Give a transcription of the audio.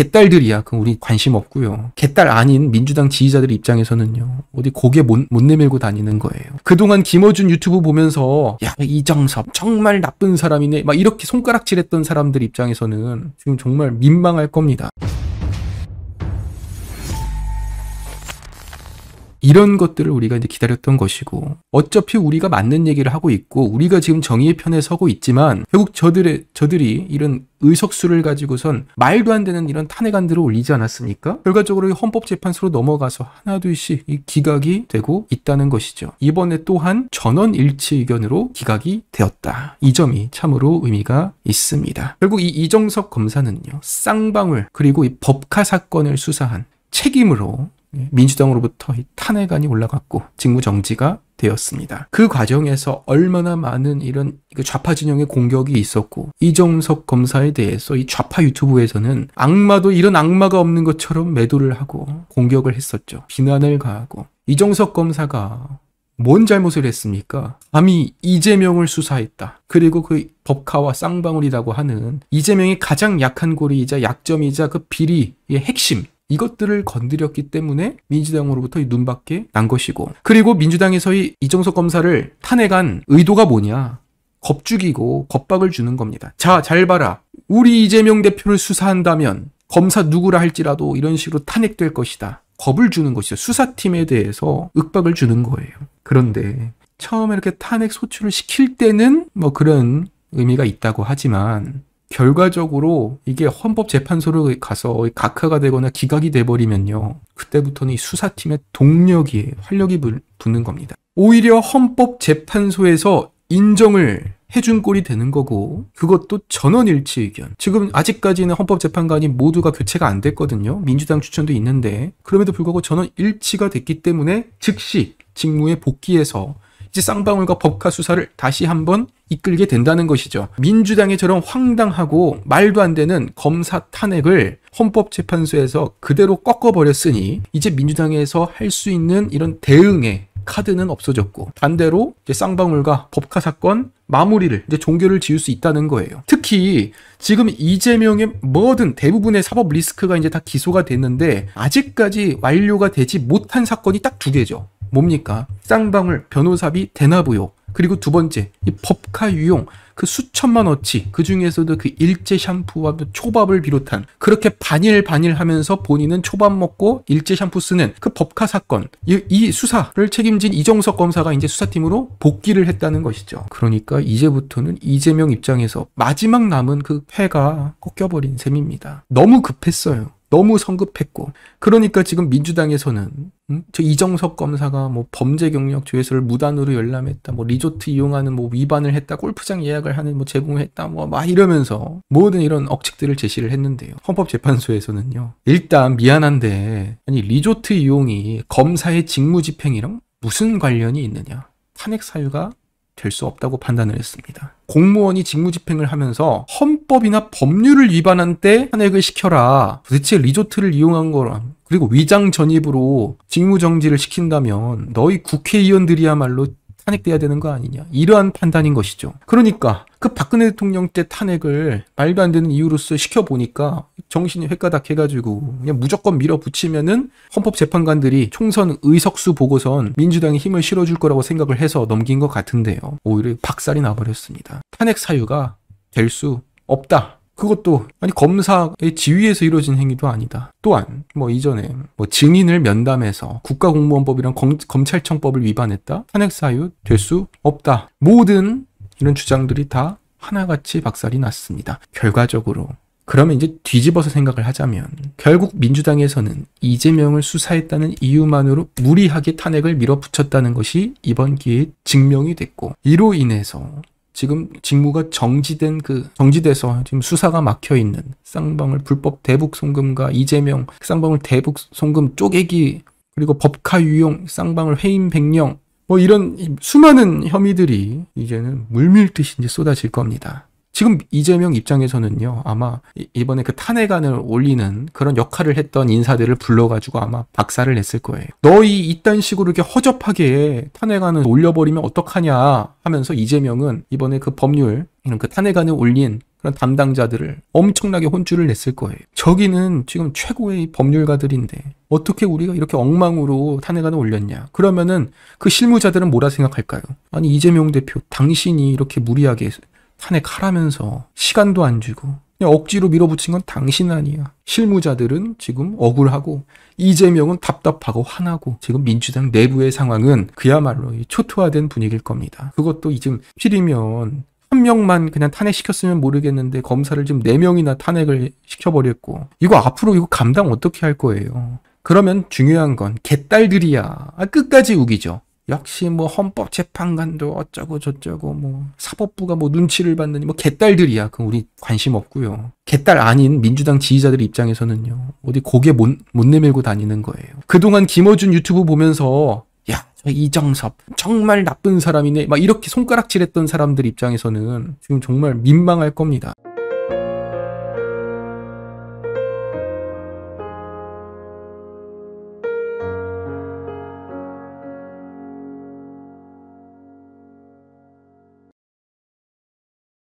개딸들이야. 그럼 우리 관심 없고요. 개딸 아닌 민주당 지지자들 입장에서는요. 어디 고개 못 내밀고 다니는 거예요. 그동안 김어준 유튜브 보면서 야, 이정섭 정말 나쁜 사람이네. 막 이렇게 손가락질했던 사람들 입장에서는 지금 정말 민망할 겁니다. 이런 것들을 우리가 이제 기다렸던 것이고, 어차피 우리가 맞는 얘기를 하고 있고 우리가 지금 정의의 편에 서고 있지만 결국 저들이 이런 의석수를 가지고선 말도 안 되는 이런 탄핵안들을 올리지 않았습니까? 결과적으로 헌법재판소로 넘어가서 하나둘씩 이 기각이 되고 있다는 것이죠. 이번에 또한 전원 일치 의견으로 기각이 되었다. 이 점이 참으로 의미가 있습니다. 결국 이 이정석 검사는요, 쌍방울 그리고 이 법카 사건을 수사한 책임으로 민주당으로부터 탄핵안이 올라갔고 직무정지가 되었습니다. 그 과정에서 얼마나 많은 이런 좌파 진영의 공격이 있었고, 이정석 검사에 대해서 이 좌파 유튜브에서는 악마도 이런 악마가 없는 것처럼 매도를 하고 공격을 했었죠. 비난을 가하고. 이정석 검사가 뭔 잘못을 했습니까? 감히 이재명을 수사했다. 그리고 그 법카와 쌍방울이라고 하는 이재명이 가장 약한 고리이자 약점이자 그 비리의 핵심, 이것들을 건드렸기 때문에 민주당으로부터 눈밖에 난 것이고, 그리고 민주당에서 이정석 검사를 탄핵한 의도가 뭐냐? 겁죽이고 겁박을 주는 겁니다. 자, 잘 봐라. 우리 이재명 대표를 수사한다면 검사 누구라 할지라도 이런 식으로 탄핵될 것이다. 겁을 주는 것이죠. 수사팀에 대해서 윽박을 주는 거예요. 그런데 처음에 이렇게 탄핵 소추를 시킬 때는 뭐 그런 의미가 있다고 하지만, 결과적으로 이게 헌법재판소로 가서 각하가 되거나 기각이 돼버리면요, 그때부터는 이 수사팀의 동력이, 활력이 붙는 겁니다. 오히려 헌법재판소에서 인정을 해준 꼴이 되는 거고, 그것도 전원일치 의견. 지금 아직까지는 헌법재판관이 모두가 교체가 안 됐거든요. 민주당 추천도 있는데, 그럼에도 불구하고 전원일치가 됐기 때문에 즉시 직무에 복귀해서 이제 쌍방울과 법카 수사를 다시 한번 이끌게 된다는 것이죠. 민주당의 저런 황당하고 말도 안 되는 검사 탄핵을 헌법재판소에서 그대로 꺾어버렸으니 이제 민주당에서 할 수 있는 이런 대응의 카드는 없어졌고, 반대로 이제 쌍방울과 법카 사건 마무리를, 이제 종결을 지을 수 있다는 거예요. 특히 지금 이재명의 뭐든 대부분의 사법 리스크가 이제 다 기소가 됐는데 아직까지 완료가 되지 못한 사건이 딱 두 개죠. 뭡니까? 쌍방울 변호사비 대납 의혹, 그리고 두 번째 이 법카 유용 그 수천만 원어치, 그 중에서도 그 일제 샴푸와 초밥을 비롯한, 그렇게 반일하면서 본인은 초밥 먹고 일제 샴푸 쓰는 그 법카 사건, 이 수사를 책임진 이정석 검사가 이제 수사팀으로 복귀를 했다는 것이죠. 그러니까 이제부터는 이재명 입장에서 마지막 남은 그 회가 꺾여버린 셈입니다. 너무 급했어요. 너무 성급했고. 그러니까 지금 민주당에서는 저 이정석 검사가 뭐 범죄 경력 조회서를 무단으로 열람했다, 뭐 리조트 이용하는 뭐 위반을 했다, 골프장 예약을 하는 뭐 제공했다, 뭐 막 이러면서 모든 이런 억측들을 제시를 했는데요. 헌법재판소에서는요, 일단 미안한데, 아니 리조트 이용이 검사의 직무집행이랑 무슨 관련이 있느냐? 탄핵 사유가 될 수 없다고 판단을 했습니다. 공무원이 직무집행을 하면서 헌법이나 법률을 위반한 때 탄핵을 시켜라. 도대체 리조트를 이용한 거랑, 그리고 위장 전입으로 직무정지를 시킨다면 너희 국회의원들이야말로 탄핵돼야 되는 거 아니냐, 이러한 판단인 것이죠. 그러니까 그 박근혜 대통령 때 탄핵을 말도 안 되는 이유로서 시켜보니까 정신이 횟가닥해가지고 그냥 무조건 밀어붙이면은 헌법재판관들이 총선 의석수 보고선 민주당이 힘을 실어줄 거라고 생각을 해서 넘긴 것 같은데요, 오히려 박살이 나버렸습니다. 탄핵 사유가 될 수 없다. 그것도 아니 검사의 지위에서 이루어진 행위도 아니다. 또한 뭐 이전에 뭐 증인을 면담해서 국가공무원법이랑 검찰청법을 위반했다, 탄핵 사유 될 수 없다. 모든 이런 주장들이 다 하나같이 박살이 났습니다. 결과적으로 그러면 이제 뒤집어서 생각을 하자면 결국 민주당에서는 이재명을 수사했다는 이유만으로 무리하게 탄핵을 밀어붙였다는 것이 이번 기회에 증명이 됐고, 이로 인해서 지금 직무가 정지돼서 지금 수사가 막혀 있는 쌍방울 불법 대북 송금과 이재명 쌍방울 대북 송금 쪼개기, 그리고 법카 유용 쌍방울 해임 백령, 뭐 이런 수많은 혐의들이 이제는 물밀듯이 이제 쏟아질 겁니다. 지금 이재명 입장에서는요, 아마 이번에 그 탄핵안을 올리는 그런 역할을 했던 인사들을 불러가지고 아마 박살을 냈을 거예요. 너희 이딴 식으로 이렇게 허접하게 탄핵안을 올려버리면 어떡하냐 하면서 이재명은 이번에 그 법률, 그 탄핵안을 올린 그런 담당자들을 엄청나게 혼쭐을 냈을 거예요. 저기는 지금 최고의 법률가들인데 어떻게 우리가 이렇게 엉망으로 탄핵안을 올렸냐. 그러면은 그 실무자들은 뭐라 생각할까요? 아니 이재명 대표 당신이 이렇게 무리하게 탄핵하라면서 시간도 안 주고 그냥 억지로 밀어붙인 건 당신 아니야. 실무자들은 지금 억울하고 이재명은 답답하고 화나고 지금 민주당 내부의 상황은 그야말로 초토화된 분위기일 겁니다. 그것도 지금 필이면 한 명만 그냥 탄핵시켰으면 모르겠는데 검사를 지금 4명이나 탄핵을 시켜버렸고 이거 앞으로 이거 감당 어떻게 할 거예요. 그러면 중요한 건 개딸들이야. 끝까지 우기죠. 역시 뭐 헌법재판관도 어쩌고 저쩌고 뭐 사법부가 뭐 눈치를 받느니 뭐 개딸들이야. 그건 우리 관심 없고요. 개딸 아닌 민주당 지지자들 입장에서는요. 어디 고개 못 내밀고 다니는 거예요. 그동안 김어준 유튜브 보면서 야, 저 이정섭 정말 나쁜 사람이네 막 이렇게 손가락질했던 사람들 입장에서는 지금 정말 민망할 겁니다.